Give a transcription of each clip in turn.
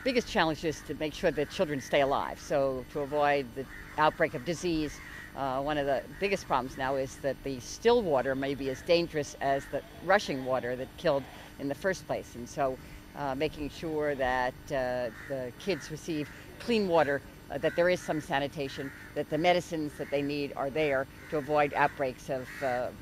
biggest challenge is to make sure that children stay alive. So to avoid the outbreak of disease, one of the biggest problems now is that the still water may be as dangerous as the rushing water that killed in the first place. And so making sure that the kids receive clean water, that there is some sanitation, that the medicines that they need are there to avoid outbreaks of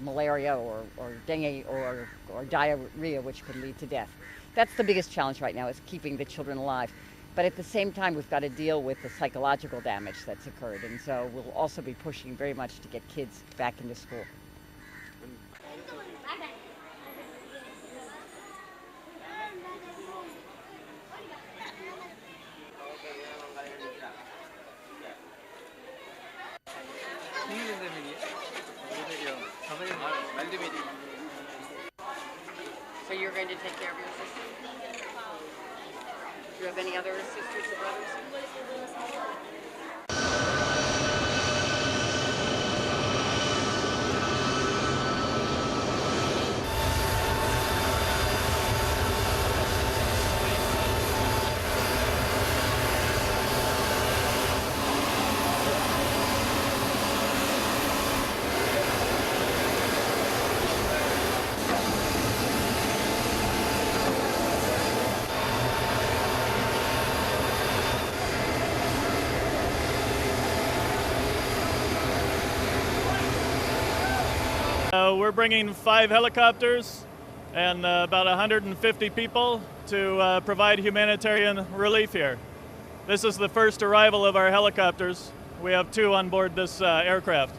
malaria or dengue or diarrhea, which could lead to death. That's the biggest challenge right now, is keeping the children alive. But at the same time, we've got to deal with the psychological damage that's occurred. And so we'll also be pushing very much to get kids back into school. So you're going to take care of your sister? Do you have any other sisters or brothers? We're bringing 5 helicopters and about 150 people to provide humanitarian relief here. This is the first arrival of our helicopters. We have 2 on board this aircraft.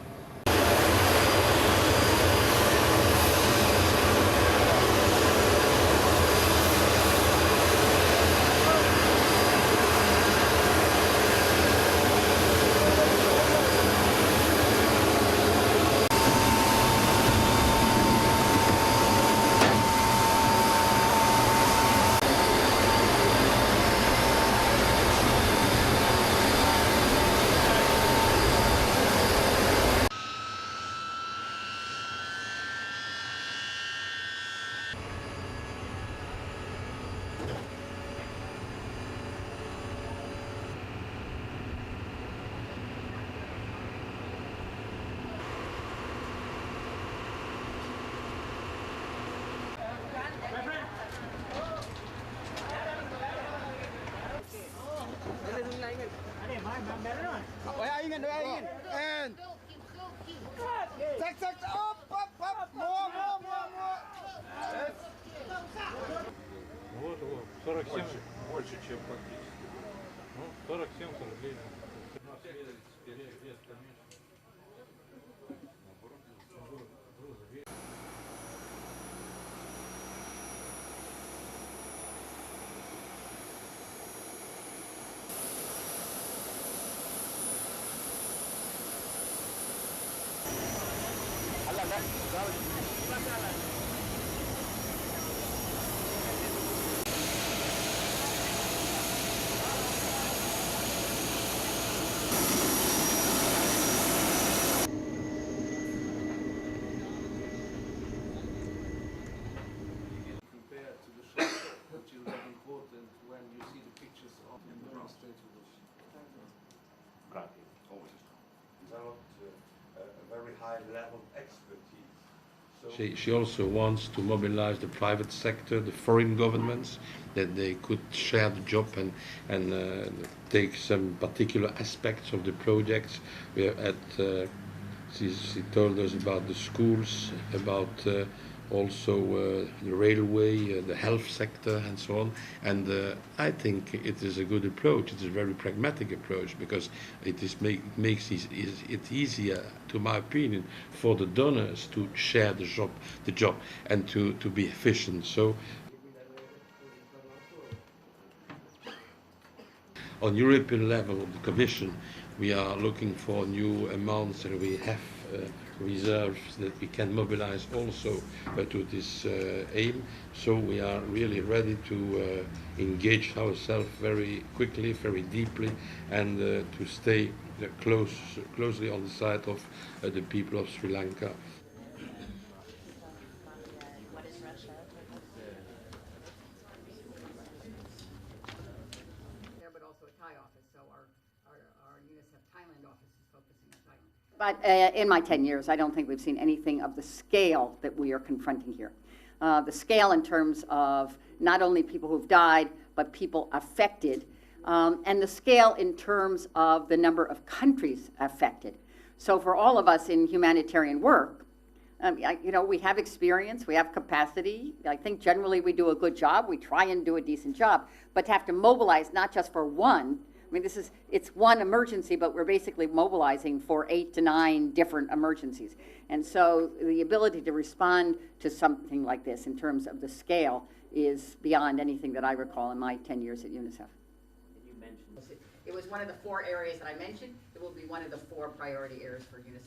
And tak up, more. Вот, 47. Больше, чем фактически. Ну, 47, 49. У нас вес, конечно. Level expertise. She also wants to mobilize the private sector, the foreign governments, that they could share the job and take some particular aspects of the projects. We are at, she told us about the schools, about also the railway, the health sector and so on. And I think it is a good approach. It is a very pragmatic approach because it makes it easier, to my opinion, for the donors to share the job and to be efficient. So on European level, the Commission, we are looking for new amounts, and we have reserves that we can mobilize also to this aim. So we are really ready to engage ourselves very quickly, very deeply, and to stay closely on the side of the people of Sri Lanka. But in my 10 years, I don't think we've seen anything of the scale that we are confronting here. The scale in terms of not only people who've died, but people affected, and the scale in terms of the number of countries affected. So for all of us in humanitarian work, you know, we have experience, we have capacity. I think generally we do a good job. We try and do a decent job. But to have to mobilize not just for one, I mean, it's one emergency, but we're basically mobilizing for 8 to 9 different emergencies. And so the ability to respond to something like this in terms of the scale is beyond anything that I recall in my 10 years at UNICEF. It was one of the 4 areas that I mentioned. It will be one of the 4 priority areas for UNICEF.